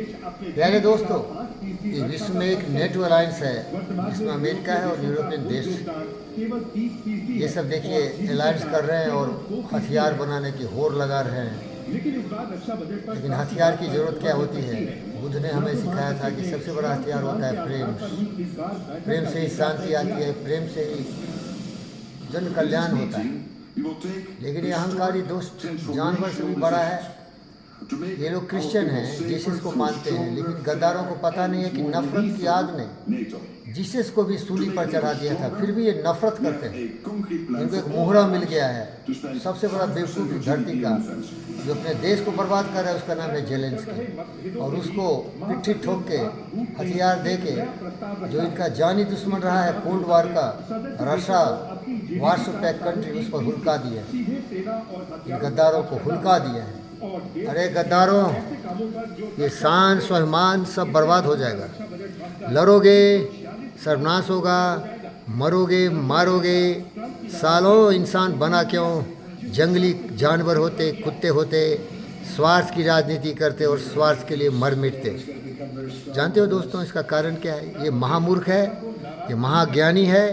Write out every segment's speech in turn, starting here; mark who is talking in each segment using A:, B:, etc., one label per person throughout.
A: प्यारे दोस्तों, इस विश्व में एक नेटो अलायंस है जिसमें अमेरिका है और यूरोपियन देश। ये सब देखिए अलायंस कर रहे हैं और हथियार बनाने की होड़ लगा रहे हैं। लेकिन हथियार की ज़रूरत क्या होती है? बुद्ध ने हमें सिखाया था कि सबसे बड़ा हथियार होता है प्रेम। प्रेम से ही शांति आती है, प्रेम से ही जन कल्याण होता है। लेकिन ये अहंकारी दुष्ट जानवर से भी बड़ा है। ये लोग क्रिश्चियन हैं, जीसस को मानते हैं, लेकिन गद्दारों को पता नहीं है कि नफरत की आग ने जीसस को भी सूली पर चढ़ा दिया था, फिर भी ये नफरत करते हैं। इनको एक मोहरा मिल गया है सबसे बड़ा बेवकूफ़ी धरती का, जो अपने देश को बर्बाद कर रहा है। उसका नाम है जेलेंस्की, और उसको पिट्ठी ठोक के हथियार दे के जो इनका जानी दुश्मन रहा है कोल्ड वार का, रशिया वार्सो पैक्ट कंट्री, उस पर हुलका दिया। इन गद्दारों को हुलका दिया है। अरे गद्दारों, ये शान स्वाभिमान सब बर्बाद हो जाएगा। लड़ोगे सर्वनाश होगा, मरोगे मारोगे। सालों इंसान बना क्यों? जंगली जानवर होते, कुत्ते होते, स्वार्थ की राजनीति करते और स्वार्थ के लिए मर मिटते। जानते हो दोस्तों, इसका कारण क्या है? ये महामूर्ख है, ये महाज्ञानी है,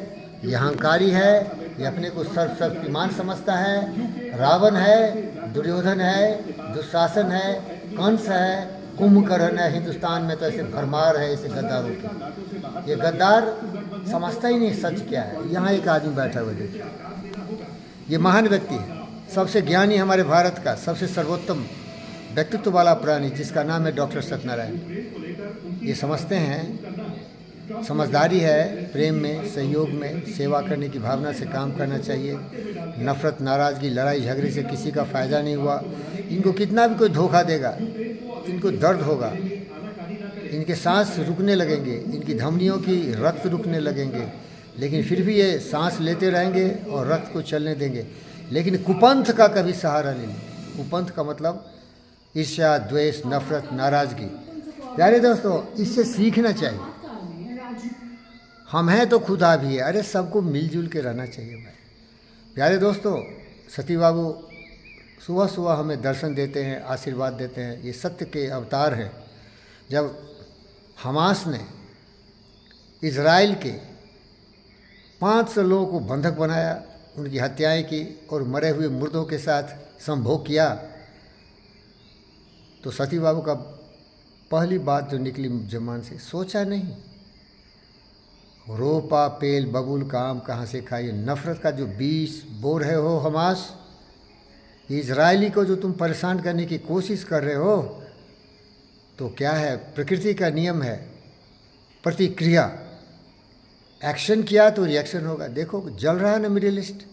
A: ये अहंकारी है, ये अपने को सर्वशक्तिमान समझता है। रावण है, दुर्योधन है, दुशासन है, कंस है, कुंभकर्ण है। हिंदुस्तान में तो ऐसे भरमार है ऐसे गद्दारों की। ये गद्दार समझता ही नहीं सच क्या है। यहाँ एक आदमी बैठा हुआ देखिए, ये महान व्यक्ति है, सबसे ज्ञानी हमारे भारत का सबसे सर्वोत्तम व्यक्तित्व वाला प्राणी, जिसका नाम है डॉक्टर सत्यनारायण। ये समझते हैं समझदारी है, प्रेम में, सहयोग में, सेवा करने की भावना से काम करना चाहिए। नफरत, नाराज़गी, लड़ाई झगड़े से किसी का फ़ायदा नहीं हुआ। इनको कितना भी कोई धोखा देगा, इनको दर्द होगा, इनके सांस रुकने लगेंगे, इनकी धमनियों की रक्त रुकने लगेंगे, लेकिन फिर भी ये सांस लेते रहेंगे और रक्त को चलने देंगे। लेकिन कुपंथ का कभी सहारा नहीं लेंगे। कुपंथ का मतलब ईर्ष्या, द्वेष, नफरत, नाराज़गी। प्यारे दोस्तों, इससे सीखना चाहिए। हम हैं तो खुदा भी है। अरे सबको मिलजुल के रहना चाहिए भाई। प्यारे दोस्तों, सती बाबू सुबह सुबह हमें दर्शन देते हैं, आशीर्वाद देते हैं। ये सत्य के अवतार हैं। जब हमास ने इज़राइल के 500 लोगों को बंधक बनाया, उनकी हत्याएं की और मरे हुए मुर्दों के साथ संभोग किया, तो सती बाबू का पहली बात जो निकली जबान से, सोचा नहीं, रोपा पेल बबूल का आम कहाँ से खाइए। नफ़रत का जो बीज बो रहे हो हमास, इजरायली को जो तुम परेशान करने की कोशिश कर रहे हो, तो क्या है, प्रकृति का नियम है प्रतिक्रिया। एक्शन किया तो रिएक्शन होगा। देखो जल रहा है ना मिडिल ईस्ट।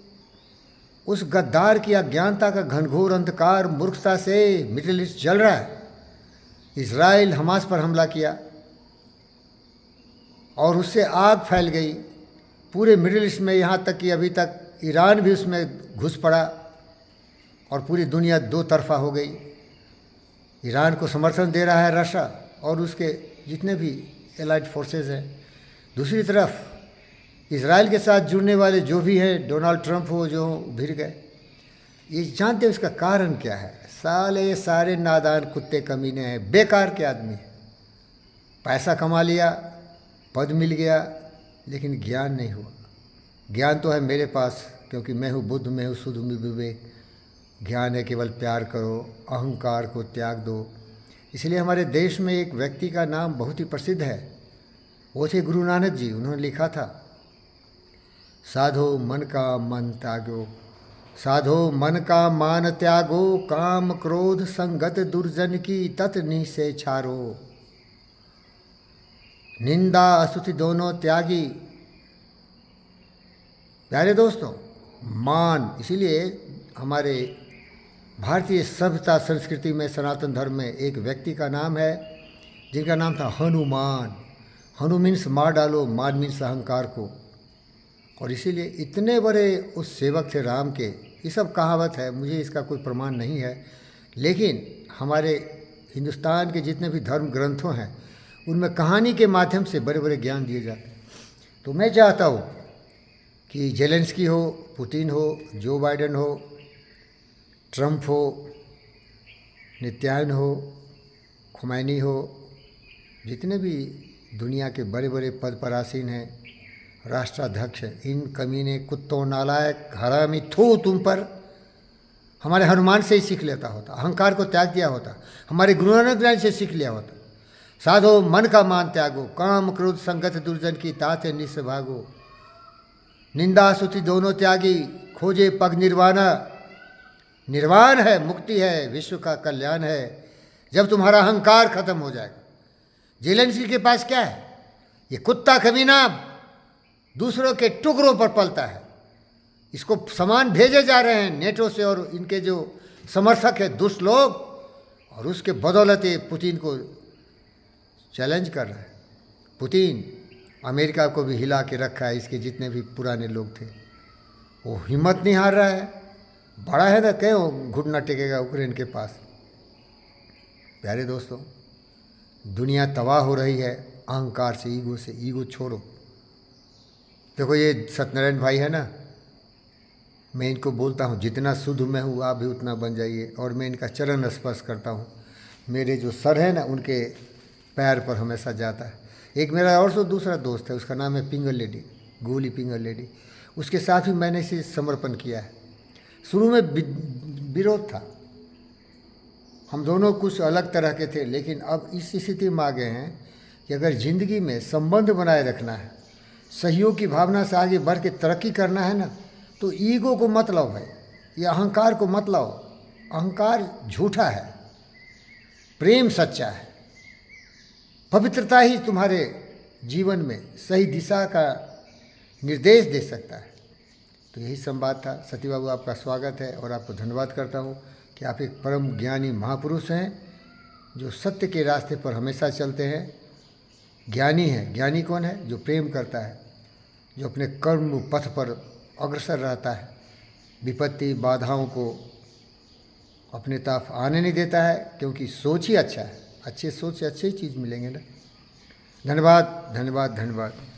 A: उस गद्दार की अज्ञानता का घनघोर अंधकार मूर्खता से मिडिल ईस्ट जल रहा है। इजराइल हमास पर हमला किया और उससे आग फैल गई पूरे मिडिल ईस्ट में, यहाँ तक कि अभी तक ईरान भी उसमें घुस पड़ा और पूरी दुनिया दो तरफा हो गई। ईरान को समर्थन दे रहा है रशिया और उसके जितने भी एलाइड फोर्सेस हैं। दूसरी तरफ इजराइल के साथ जुड़ने वाले जो भी हैं, डोनाल्ड ट्रंप हो जो भिड़ गए। ये जानते हो इसका कारण क्या है? साले सारे नादान कुत्ते कमीने हैं, बेकार के आदमी। पैसा कमा लिया, पद मिल गया, लेकिन ज्ञान नहीं हुआ। ज्ञान तो है मेरे पास, क्योंकि मैं हूँ बुद्ध, मैं हूँ शुद्ध विवेक। ज्ञान है केवल प्यार करो, अहंकार को त्याग दो। इसलिए हमारे देश में एक व्यक्ति का नाम बहुत ही प्रसिद्ध है, वो थे गुरु नानक जी। उन्होंने लिखा था, साधो मन का मन त्यागो, साधो मन का मान त्यागो, काम क्रोध संगत दुर्जन की तत निसे छारो, निंदा अस्तुति दोनों त्यागी। प्यारे दोस्तों, मान, इसीलिए हमारे भारतीय सभ्यता संस्कृति में, सनातन धर्म में एक व्यक्ति का नाम है जिनका नाम था हनुमान। हनु मीन्स मार डालो, मान मीन्स अहंकार को। और इसीलिए इतने बड़े उस सेवक थे राम के। ये सब कहावत है, मुझे इसका कोई प्रमाण नहीं है, लेकिन हमारे हिंदुस्तान के जितने भी धर्म ग्रंथों हैं उनमें कहानी के माध्यम से बड़े बड़े ज्ञान दिए जाते हैं। तो मैं चाहता हूँ कि जेलेंस्की हो, पुतिन हो, जो बाइडेन हो, ट्रंप हो, नित्यानंद हो, खुमैनी हो, जितने भी दुनिया के बड़े बड़े पद पर आसीन हैं, राष्ट्राध्यक्ष हैं, इन कमीने कुत्तों, नालायक, हरामी, थू तुम पर। हमारे हनुमान से ही सीख लेता होता, अहंकार को त्याग दिया होता, हमारे गुरु नानक देव से सीख लिया होता। साधो मन का मान त्यागो, काम क्रोध संगत दुर्जन की ताते निस भागो। निंदा स्तुति दोनों त्यागी, खोजे पग निर्वाणा। निर्वाण है, मुक्ति है, विश्व का कल्याण है जब तुम्हारा अहंकार खत्म हो जाएगा। जेलेंस्की के पास क्या है? ये कुत्ता कमीना दूसरों के टुकड़ों पर पलता है। इसको सामान भेजे जा रहे हैं नेटो से और इनके जो समर्थक है दुष्ट लोग, और उसके बदौलत ये पुतिन को चैलेंज कर रहा है। पुतिन अमेरिका को भी हिला के रखा है, इसके जितने भी पुराने लोग थे। वो हिम्मत नहीं हार रहा है, बड़ा है ना, क्यों घुटना टेकेगा यूक्रेन के पास। प्यारे दोस्तों, दुनिया तबाह हो रही है अहंकार से, ईगो से। ईगो छोड़ो। देखो ये सत्यनारायण भाई है ना, मैं इनको बोलता हूँ जितना शुद्ध मैं हूँ आप भी उतना बन जाइए, और मैं इनका चरण स्पर्श करता हूँ। मेरे जो सर है ना उनके पैर पर हमेशा जाता है। एक मेरा और तो दूसरा दोस्त है, उसका नाम है पिंगल लेडी, गोली पिंगल लेडी। उसके साथ भी मैंने इसे समर्पण किया है। शुरू में विरोध था, हम दोनों कुछ अलग तरह के थे, लेकिन अब इस स्थिति में आ गए हैं कि अगर ज़िंदगी में संबंध बनाए रखना है, सहयोग की भावना से आगे बढ़ के तरक्की करना है ना, तो ईगो को मत लाओ भाई, ये अहंकार को मत लाओ। अहंकार झूठा है, प्रेम सच्चा है, पवित्रता ही तुम्हारे जीवन में सही दिशा का निर्देश दे सकता है। तो यही संवाद था। सती बाबू, आपका स्वागत है और आपको धन्यवाद करता हूँ कि आप एक परम ज्ञानी महापुरुष हैं जो सत्य के रास्ते पर हमेशा चलते हैं। ज्ञानी है। ज्ञानी कौन है? जो प्रेम करता है, जो अपने कर्म पथ पर अग्रसर रहता है, विपत्ति बाधाओं को अपने तरफ आने नहीं देता है, क्योंकि सोच ही अच्छा है। अच्छे सोच से अच्छी चीज़ मिलेंगे ना। धन्यवाद, धन्यवाद, धन्यवाद।